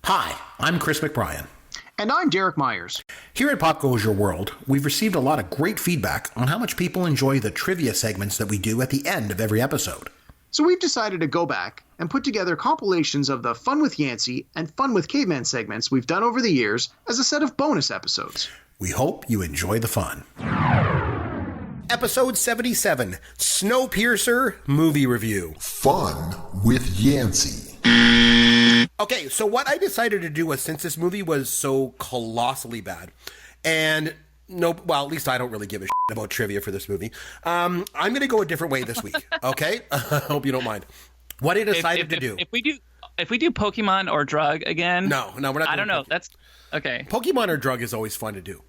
Hi, I'm Chris McBrien. And I'm Derek Myers. Here at Pop Goes Your World, we've received a lot of great feedback on how much people enjoy the trivia segments that we do at the end of every episode. So we've decided to go back and put together compilations of the Fun with Yancy and Fun with Caveman segments we've done over the years as a set of bonus episodes. We hope you enjoy the fun. Episode 77, Snowpiercer Movie Review. Fun with Yancy. Okay, so what I decided to do was, since this movie was so colossally bad, and at least I don't really give a shit about trivia for this movie, I'm going to go a different way this week, okay? I hope you don't mind. What I decided to do... If we do Pokemon or drug again... No, we're not doing I don't know, that's... Okay. Pokemon or drug is always fun to do.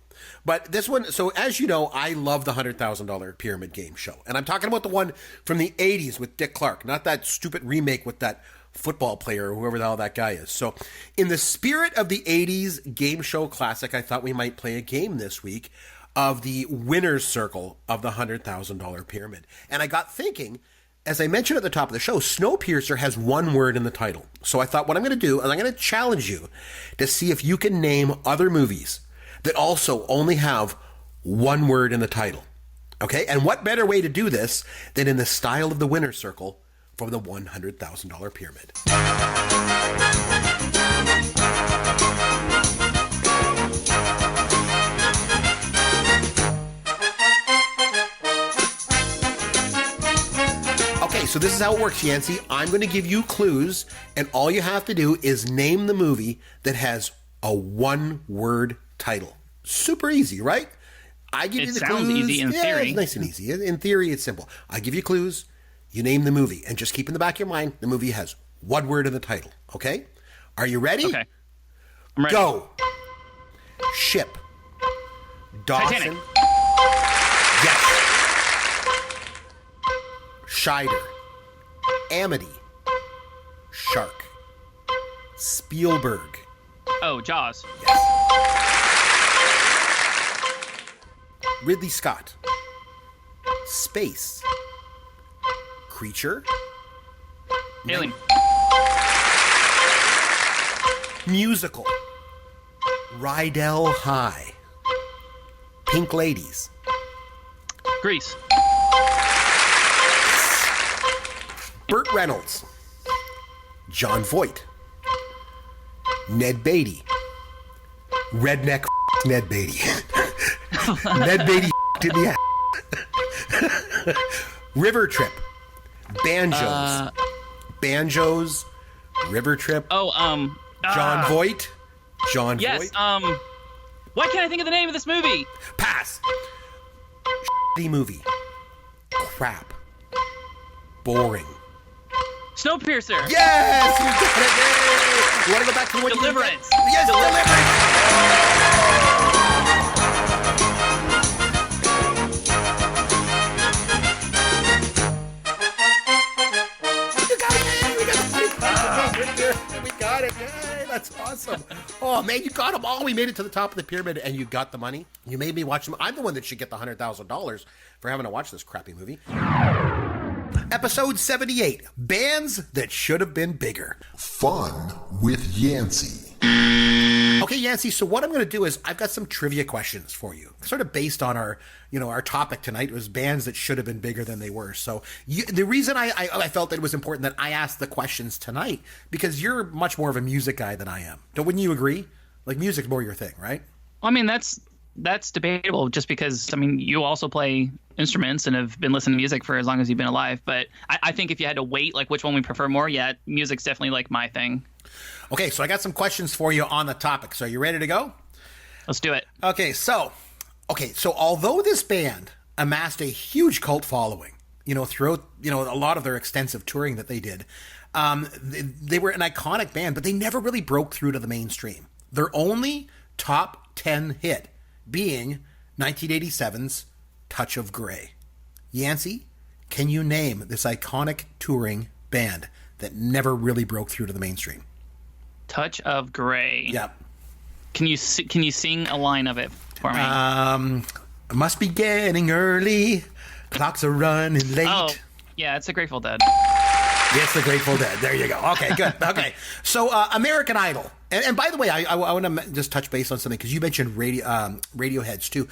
But this one, so as you know, I love the $100,000 Pyramid Game show. And I'm talking about the one from the 80s with Dick Clark, not that stupid remake with that football player or whoever the hell that guy is. So in the spirit of the 80s game show classic, I thought we might play a game this week of the winner's circle of the $100,000 pyramid. And I got thinking, as I mentioned at the top of the show, Snowpiercer has one word in the title. So I thought what I'm going to do is I'm going to challenge you to see if you can name other movies that also only have one word in the title. Okay? And what better way to do this than in the style of the winner's circle from the $100,000 pyramid. Okay, so this is how it works, Yancy. I'm going to give you clues, and all you have to do is name the movie that has a one-word title. Super easy, right? I give you the clues. It sounds easy in theory. It's nice and easy. In theory, it's simple. I give you clues. You name the movie, and just keep in the back of your mind, the movie has one word in the title, okay? Are you ready? Okay. I'm ready. Go. Ship. Dawson. Titanic. Yes. Scheider. Amity. Shark. Spielberg. Oh, Jaws. Yes. Ridley Scott. Space. Creature. Alien. Musical. Rydell High. Pink Ladies. Grease. Burt Reynolds. John Voight. Ned Beatty. Redneck Ned Beatty. Ned Beatty in the ass. River Trip. Banjos. Banjos. River Trip. Oh, John Voight. John yes, Voight. why can't I think of the name of this movie? Pass. Shitty movie. Crap. Boring. Snowpiercer. Yes! You got it! Yay! You want to go back to what Deliverance. You yes, Deliverance! We got it. Yay, that's awesome. Oh, man, you got them all. We made it to the top of the pyramid, and you got the money. You made me watch them. I'm the one that should get the $100,000 for having to watch this crappy movie. Episode 78, Bands That Should Have Been Bigger. Fun with Yancy. Okay, Yancy, so what I'm going to do is I've got some trivia questions for you, sort of based on our topic tonight was bands that should have been bigger than they were. So the reason I felt that it was important that I asked the questions tonight, because you're much more of a music guy than I am. Wouldn't you agree? Like, music's more your thing, right? I mean, that's debatable just because, I mean, you also play instruments and have been listening to music for as long as you've been alive. But I think if you had to weight, like, which one we prefer more, music's definitely, like, my thing. Okay, so I got some questions for you on the topic. So are you ready to go? Let's do it. Okay, so although this band amassed a huge cult following, throughout, a lot of their extensive touring that they did, they were an iconic band, but they never really broke through to the mainstream. Their only top 10 hit being 1987's Touch of Grey. Yancy, can you name this iconic touring band that never really broke through to the mainstream? Touch of Grey. Yep. Can you sing a line of it for me? Must be getting early. Clocks are running late. Oh, yeah, it's the Grateful Dead. It's the Grateful Dead. There you go. Okay, good. Okay. So American Idol. And by the way, I want to just touch base on something because you mentioned Radiohead's too.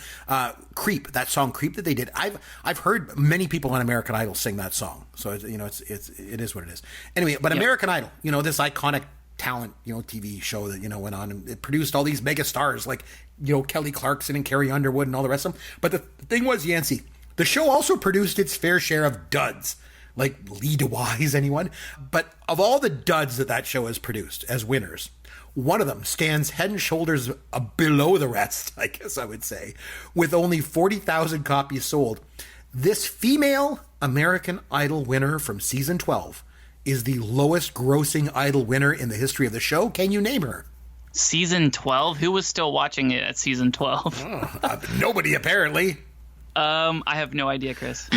Creep, that song Creep that they did. I've heard many people on American Idol sing that song. So it is what it is. Anyway, but American Idol, this iconic talent, TV show that, went on and it produced all these mega stars like, Kelly Clarkson and Carrie Underwood and all the rest of them. But the thing was, Yancy, the show also produced its fair share of duds. Like Lee DeWise, anyone? But of all the duds that show has produced as winners, one of them stands head and shoulders below the rest, I guess I would say, with only 40,000 copies sold. This female American Idol winner from season 12 is the lowest grossing Idol winner in the history of the show. Can you name her? Season 12? Who was still watching it at season 12? Nobody, apparently. I have no idea, Chris.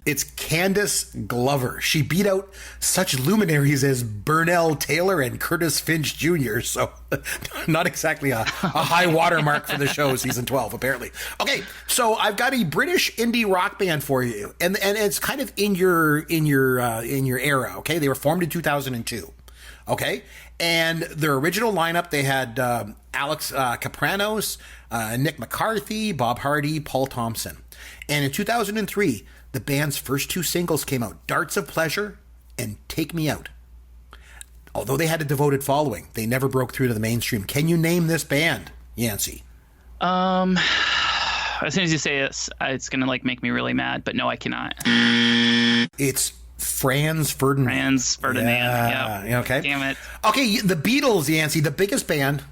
It's Candace Glover. She beat out such luminaries as Burnell Taylor and Curtis Finch Jr., so not exactly a high watermark for the show, season 12, apparently. Okay, so I've got a British indie rock band for you, and it's kind of in your era, okay? They were formed in 2002, okay? And their original lineup, they had Alex Kapranos, Nick McCarthy, Bob Hardy, Paul Thompson. And in 2003, the band's first two singles came out, Darts of Pleasure and Take Me Out. Although they had a devoted following, they never broke through to the mainstream. Can you name this band, Yancy? As soon as you say it, it's going to make me really mad, but no, I cannot. It's Franz Ferdinand. Franz Ferdinand, yeah. Okay. Damn it. Okay, the Beatles, Yancy, the biggest band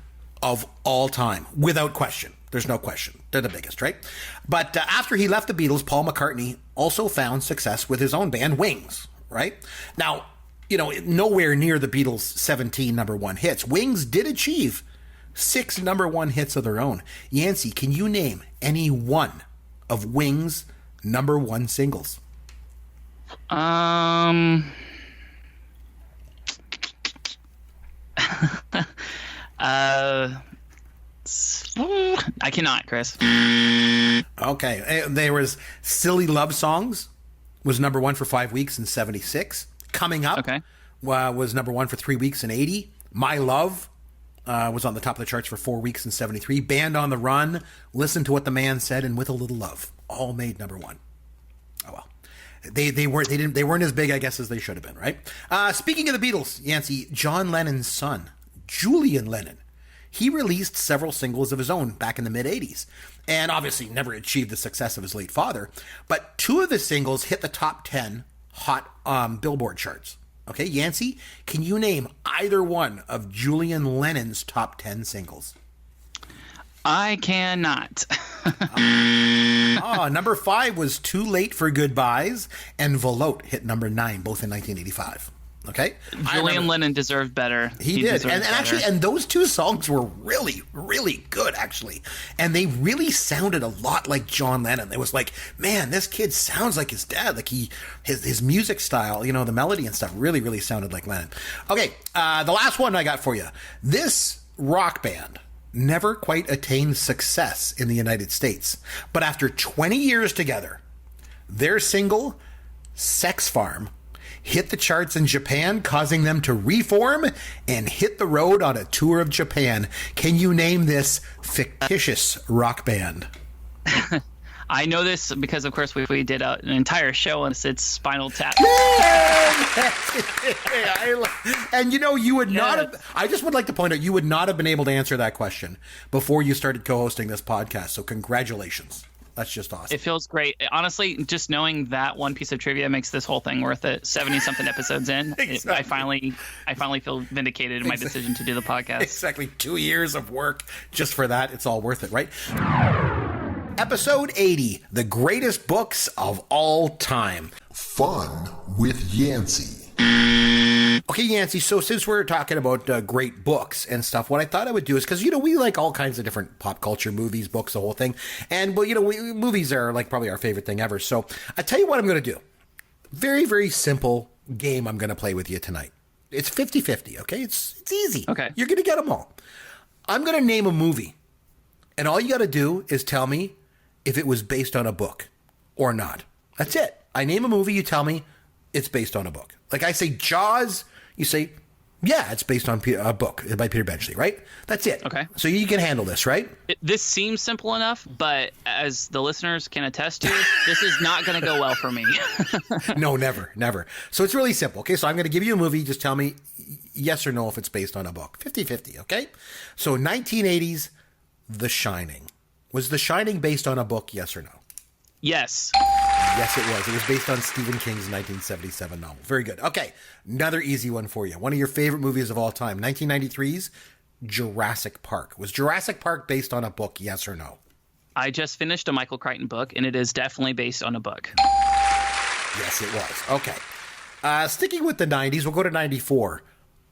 of all time, without question. There's no question. They're the biggest, right? But after he left the Beatles, Paul McCartney also found success with his own band, Wings, right? Now, nowhere near the Beatles' 17 number one hits. Wings did achieve 6 number one hits of their own. Yancy, can you name any one of Wings' number one singles? I cannot, Chris. Okay. There was Silly Love Songs was number one for 5 weeks in 76. Coming Up was number one for 3 weeks in 80. My Love was on the top of the charts for 4 weeks in 73. Band on the Run, Listen to What the Man Said, and With a Little Love all made number one. Oh well. They weren't as big, I guess, as they should have been, right? Speaking of the Beatles, Yancy, John Lennon's son, Julian Lennon, he released several singles of his own back in the mid-'80s, and obviously never achieved the success of his late father, but 2 of the singles hit the top 10 hot Billboard charts. Okay, Yancy, can you name either one of Julian Lennon's top 10 singles? I cannot. Number 5 was Too Late for Goodbyes, and Velote hit number 9, both in 1985. Okay, Julian Lennon deserved better. He did, and actually, those 2 songs were really, really good, actually, and they really sounded a lot like John Lennon. It was like, man, this kid sounds like his dad. Like his music style, the melody and stuff, really, really sounded like Lennon. Okay, the last one I got for you. This rock band never quite attained success in the United States, but after 20 years together, their single "Sex Farm" hit the charts in Japan, causing them to reform and hit the road on a tour of Japan. Can you name this fictitious rock band? I know this because, of course, we did an entire show on Sid's Spinal Tap. And you would not have, I just would like to point out, you would not have been able to answer that question before you started co-hosting this podcast. So congratulations. That's just awesome. It feels great. Honestly, just knowing that one piece of trivia makes this whole thing worth it. 70-something episodes in, Exactly. I finally feel vindicated in my decision to do the podcast. Exactly. 2 years of work just for that. It's all worth it, right? Episode 80, the greatest books of all time. Fun with Yancy. Okay, Yancy, so since we're talking about great books and stuff, what I thought I would do is, because, we like all kinds of different pop culture, movies, books, the whole thing. And, movies are like probably our favorite thing ever. So I tell you what I'm going to do. Very, very simple game I'm going to play with you tonight. It's 50-50, okay? It's easy. Okay. You're going to get them all. I'm going to name a movie. And all you got to do is tell me, if it was based on a book or not. That's it. I name a movie, you tell me it's based on a book. Like I say Jaws, you say, yeah, it's based on a book by Peter Benchley, right? That's it. Okay. So you can handle this, right? This seems simple enough, but as the listeners can attest to, this is not going to go well for me. No, never. So it's really simple. Okay, so I'm going to give you a movie. Just tell me yes or no if it's based on a book. 50-50, okay? So 1980s, The Shining. Was The Shining based on a book, yes or no? Yes. Yes, it was. It was based on Stephen King's 1977 novel. Very good. Okay, another easy one for you. One of your favorite movies of all time, 1993's Jurassic Park. Was Jurassic Park based on a book, yes or no? I just finished a Michael Crichton book, and it is definitely based on a book. Yes, it was. Okay. Sticking with the 90s, we'll go to 94.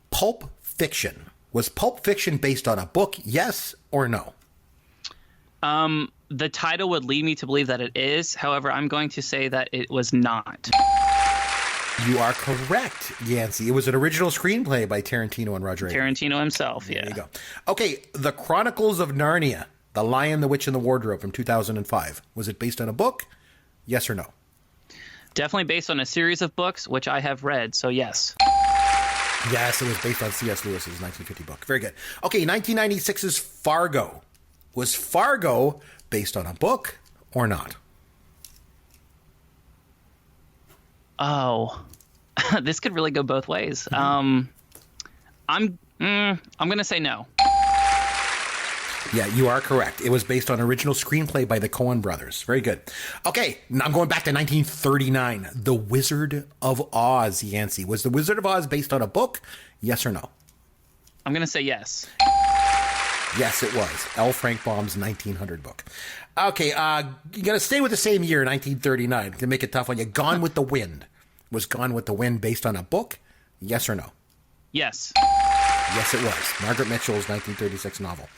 Pulp Fiction. Was Pulp Fiction based on a book, yes or no? The title would lead me to believe that it is. However, I'm going to say that it was not. You are correct, Yancy. It was an original screenplay by Tarantino and Roger Avary. Tarantino himself, yeah. There you go. Okay, The Chronicles of Narnia, The Lion, the Witch, and the Wardrobe from 2005. Was it based on a book? Yes or no? Definitely based on a series of books, which I have read, so yes. Yes, it was based on C.S. Lewis's 1950 book. Very good. Okay, 1996's Fargo. Was Fargo based on a book or not? Oh, this could really go both ways. I'm going to say no. Yeah, you are correct. It was based on original screenplay by the Coen brothers. Very good. Okay, now I'm going back to 1939. The Wizard of Oz, Yancy. Was The Wizard of Oz based on a book? Yes or no? I'm going to say yes. Yes, it was. L. Frank Baum's 1900 book. Okay, you got to stay with the same year, 1939, to make it tough on you. Gone with the Wind. Was Gone with the Wind based on a book? Yes or no? Yes. Yes, it was. Margaret Mitchell's 1936 novel.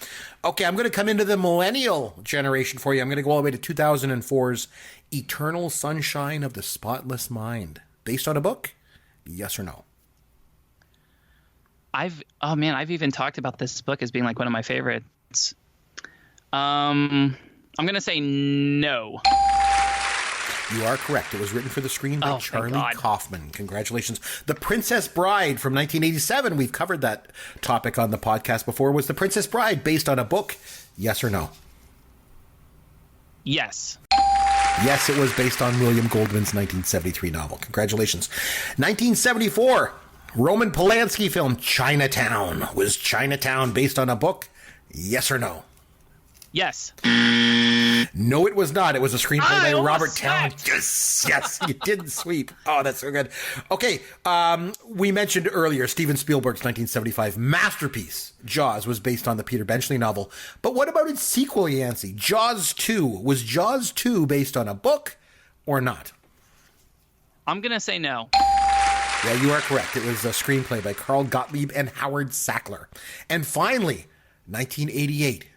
Okay, I'm going to come into the millennial generation for you. I'm going to go all the way to 2004's Eternal Sunshine of the Spotless Mind. Based on a book? Yes or no? I've even talked about this book as being like one of my favorites. I'm going to say no. You are correct. It was written for the screen by Charlie Kaufman. Congratulations. The Princess Bride from 1987. We've covered that topic on the podcast before. Was The Princess Bride based on a book? Yes or no? Yes. Yes, it was based on William Goldman's 1973 novel. Congratulations. 1974. Roman Polanski film Chinatown. Was Chinatown based on a book? Yes or no? Yes. No, it was not. It was a screenplay by Robert Towne. Yes. Yes, you did sweep. Oh, that's so good. Okay, we mentioned earlier Steven Spielberg's 1975 masterpiece, Jaws, was based on the Peter Benchley novel. But what about its sequel, Yancy? Jaws 2. Was Jaws 2 based on a book or not? I'm going to say no. Yeah, you are correct. It was a screenplay by Carl Gottlieb and Howard Sackler. And finally, 1988,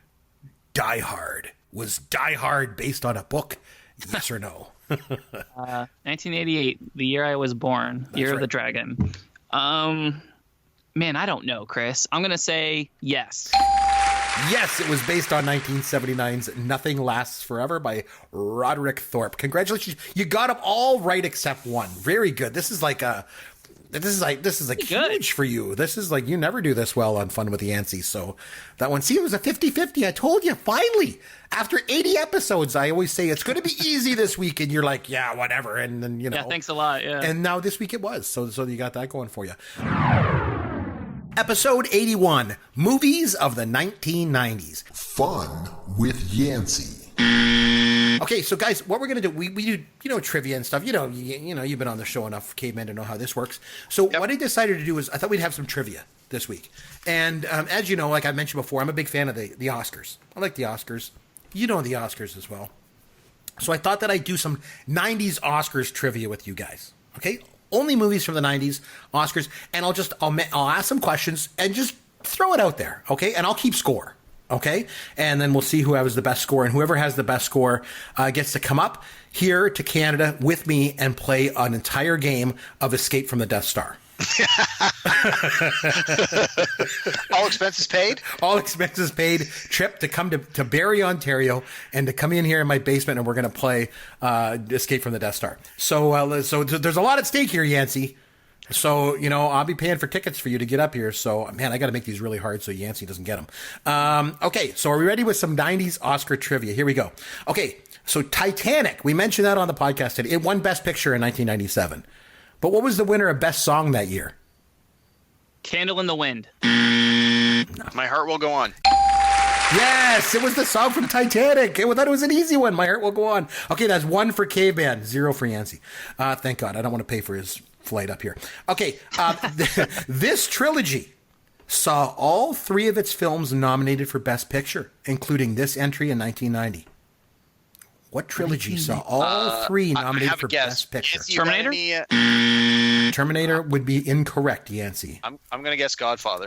Die Hard. Was Die Hard based on a book? Yes or no? 1988, the year I was born, Year of the Dragon. Man, I don't know, Chris. I'm going to say yes. Yes, it was based on 1979's Nothing Lasts Forever by Roderick Thorpe. Congratulations. You got them all right except one. Very good. This is like huge for you. This is like, you never do this well on Fun with Yancy. So that one, see, it was a 50-50. I told you, finally, after 80 episodes, I always say it's going to be easy this week. And you're like, yeah, whatever. And then, Yeah, thanks a lot. Yeah. And now this week it was. So you got that going for you. Episode 81, Movies of the 1990s. Fun with Yancy. Okay, so guys, what we're going to do, we do, trivia and stuff. You've been on the show enough, Caveman, to know how this works. So What I decided to do is I thought we'd have some trivia this week. And as you know, like I mentioned before, I'm a big fan of the Oscars. I like the Oscars. You know the Oscars as well. So I thought that I'd do some 90s Oscars trivia with you guys. Okay? Only movies from the 90s, Oscars, and I'll ask some questions and just throw it out there, okay? And I'll keep score, okay? And then we'll see who has the best score, and whoever has the best score gets to come up here to Canada with me and play an entire game of Escape from the Death Star, All expenses paid? All expenses paid trip to come to Barrie, Ontario, and to come in here in my basement, and we're going to play Escape from the Death Star. So there's a lot at stake here, Yancy. So, I'll be paying for tickets for you to get up here. So, man, I got to make these really hard so Yancy doesn't get them. Okay, so are we ready with some 90s Oscar trivia? Here we go. Okay, so Titanic, we mentioned that on the podcast today. It won Best Picture in 1997. But what was the winner of Best Song that year? Candle in the Wind. My Heart Will Go On. Yes, it was the song from Titanic. I thought it was an easy one. My Heart Will Go On. Okay, that's 1 for Caveman, 0 for Yancy. Thank God. I don't want to pay for his flight up here. Okay, this trilogy saw all 3 of its films nominated for Best Picture, including this entry in 1990. What trilogy saw all 3 nominated for Best Picture? Yancy, Terminator? Terminator would be incorrect, Yancy. I'm going to guess Godfather.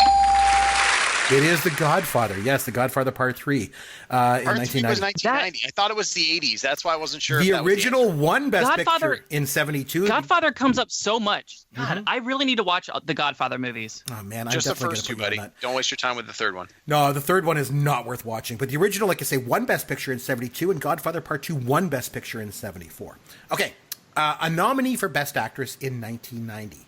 It is The Godfather. Yes, The Godfather Part 3 in Part 3 1990. was 1990. I thought it was the 80s. That's why I wasn't sure. The if that original was won Best Godfather- Picture in 72. Godfather comes up so much. God, I really need to watch the Godfather movies. Oh, man, I'm just the definitely first 2, gonna put you buddy. on that. Don't waste your time with the third one. No, the third one is not worth watching. But the original, like I say, won Best Picture in 72, and Godfather Part 2 won Best Picture in 74. Okay, a nominee for Best Actress in 1990.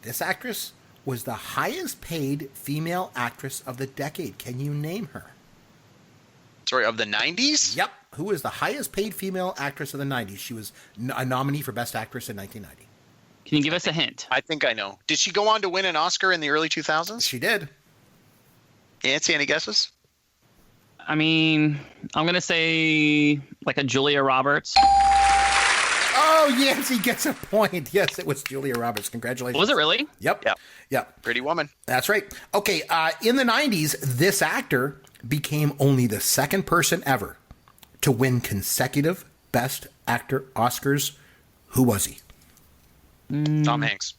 This actress was the highest paid female actress of the decade. Can you name her? Sorry, of the 90s? Yep. Who was the highest paid female actress of the 90s? She was a nominee for Best Actress in 1990. Can you give us a hint? I think I know. Did she go on to win an Oscar in the early 2000s? She did. Yancy, any guesses? I mean, I'm going to say like a Julia Roberts. Oh, Yancy gets a point. Yes, it was Julia Roberts. Congratulations. Was it really? Yep. Yep. Yep. Pretty woman. That's right. Okay, in the 90s, this actor became only the second person ever to win consecutive Best Actor Oscars. Who was he? Tom Hanks.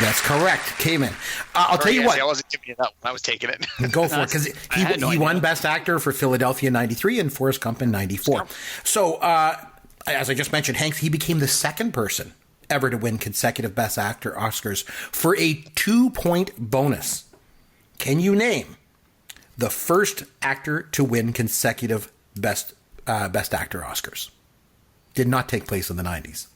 That's correct. Caveman. I'll tell you Yancy, I what. wasn't giving you that one. I was taking it. Go for it, because I had no he idea. won Best Actor for Philadelphia in 93 and Forrest Gump in 94. So, as I just mentioned, Hanks, he became the second person ever to win consecutive Best Actor Oscars for a 2-point bonus. Can you name the first actor to win consecutive Best Actor Oscars? Did not take place in the 90s.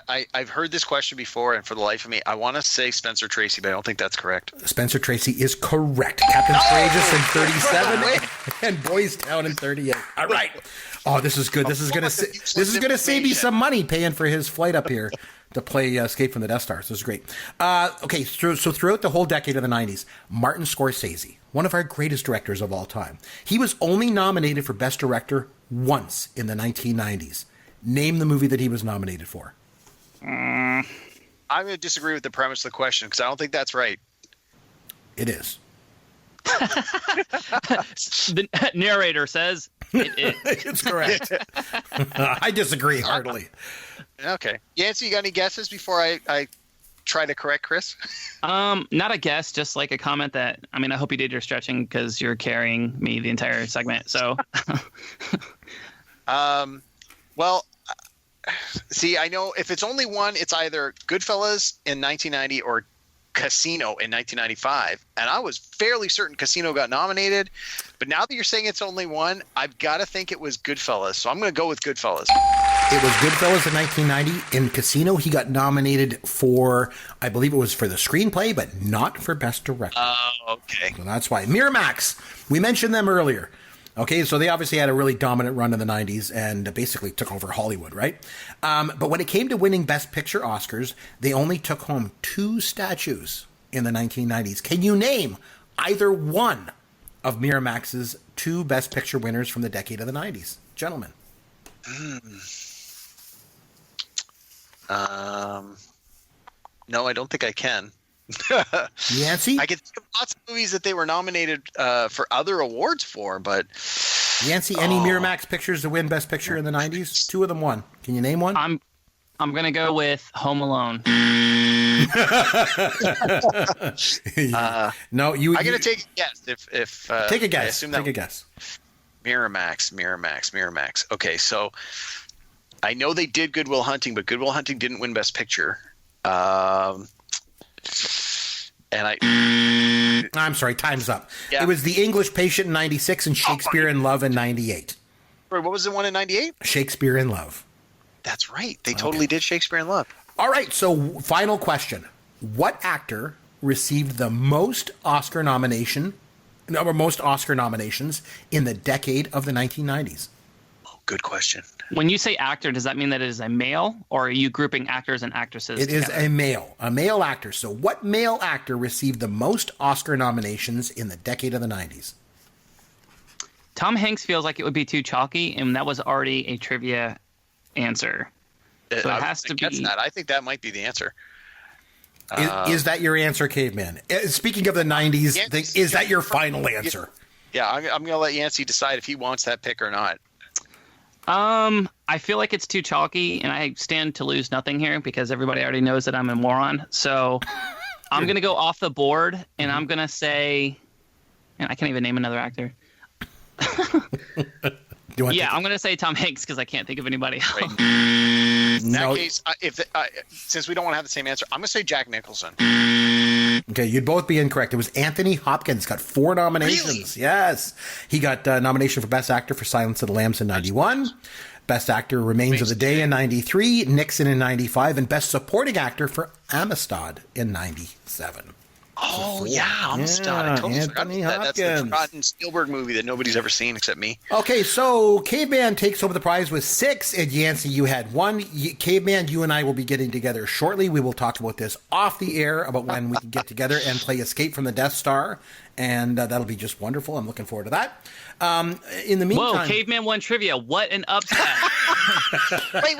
I've heard this question before, and for the life of me, I want to say Spencer Tracy, but I don't think that's correct. Spencer Tracy is correct. Captain Courageous in 37 and Boys Town in 38. All right. Oh, this is good. This is gonna save me some money paying for his flight up here to play Escape from the Death Star. So this is great. Okay, so throughout the whole decade of the 90s, Martin Scorsese, one of our greatest directors of all time, he was only nominated for Best Director once in the 1990s. Name the movie that he was nominated for. I'm going to disagree with the premise of the question because I don't think that's right. It is. The narrator says It's correct. I disagree heartily. Okay. Yancy, you got any guesses before I try to correct Chris? not a guess, just like a comment that, I mean, I hope you did your stretching because you're carrying me the entire segment. So, Well, see, I know if it's only one, it's either Goodfellas in 1990 or Casino in 1995. And I was fairly certain Casino got nominated. But now that you're saying it's only one, I've got to think it was Goodfellas. So I'm going to go with Goodfellas. It was Goodfellas in 1990. In Casino, he got nominated for, I believe it was for the screenplay, but not for Best Director. Oh, okay. So that's why. Miramax, we mentioned them earlier. Okay, so they obviously had a really dominant run in the 90s and basically took over Hollywood, right? But when it came to winning Best Picture Oscars, they only took home 2 statues in the 1990s. Can you name either one of Miramax's 2 Best Picture winners from the decade of the 90s? Gentlemen. No, I don't think I can. Yancy? I can think of lots of movies that they were nominated for other awards for, but Yancy, any Miramax pictures to win Best Picture in the 90s? 2 of them won. Can you name one? I'm gonna go with Home Alone. No, I'm going to take a guess. If take a I guess. assume that Take a guess. Miramax. Okay, so I know they did Good Will Hunting, but Good Will Hunting didn't win Best Picture. I'm sorry, time's up. Yeah. It was The English Patient in 96 and Shakespeare in Love in 98. What was the one in 98? Shakespeare in Love. That's right. They totally did Shakespeare in Love. All right, so final question. What actor received the most Oscar nominations in the decade of the 1990s? Oh, good question. When you say actor, does that mean that it is a male, or are you grouping actors and actresses It is together? a male actor. So what male actor received the most Oscar nominations in the decade of the 90s? Tom Hanks feels like it would be too chalky, and that was already a trivia answer. So it has to be. That. I think that might be the answer. Is that your answer, Caveman? Speaking of the 90s, is that your final answer? Yeah, I'm going to let Yancy decide if he wants that pick or not. I feel like it's too chalky, and I stand to lose nothing here because everybody already knows that I'm a moron. So I'm going to go off the board, and I'm going to say, and I can't even name another actor. I'm going to say Tom Hanks because I can't think of anybody else. Right. In that case, since we don't want to have the same answer, I'm going to say Jack Nicholson. Okay, you'd both be incorrect. It was Anthony Hopkins. Got 4 nominations. Really? Yes. He got nomination for Best Actor for Silence of the Lambs in 91. Best Actor Remains of the Day in 93. Nixon in 95. And Best Supporting Actor for Amistad in 97. Oh, yeah, Amistad. I totally forgot about that. That's the forgotten Spielberg movie that nobody's ever seen except me. Okay, so Caveman takes over the prize with 6, and Yancy, you had 1. Caveman, you and I will be getting together shortly. We will talk about this off the air, about when we can get together and play Escape from the Death Star, and that'll be just wonderful. I'm looking forward to that. In the meantime... Whoa, Caveman 1 trivia. What an upset. Wait.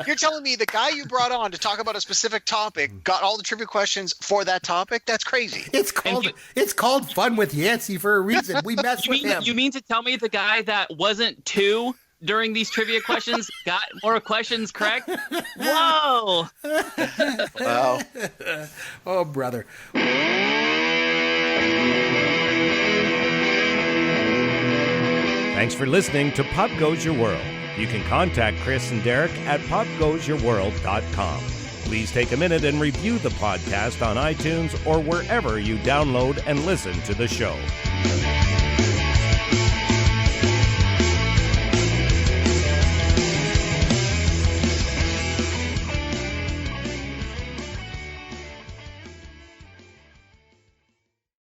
You're telling me the guy you brought on to talk about a specific topic got all the trivia questions for that topic? That's crazy. It's called Fun with Yancy for a reason. We mess with him. You mean to tell me the guy that wasn't 2 during these trivia questions got more questions correct? Whoa! Wow. Oh, brother. Thanks for listening to Pop Goes Your World. You can contact Chris and Derek at popgoesyourworld.com. Please take a minute and review the podcast on iTunes or wherever you download and listen to the show.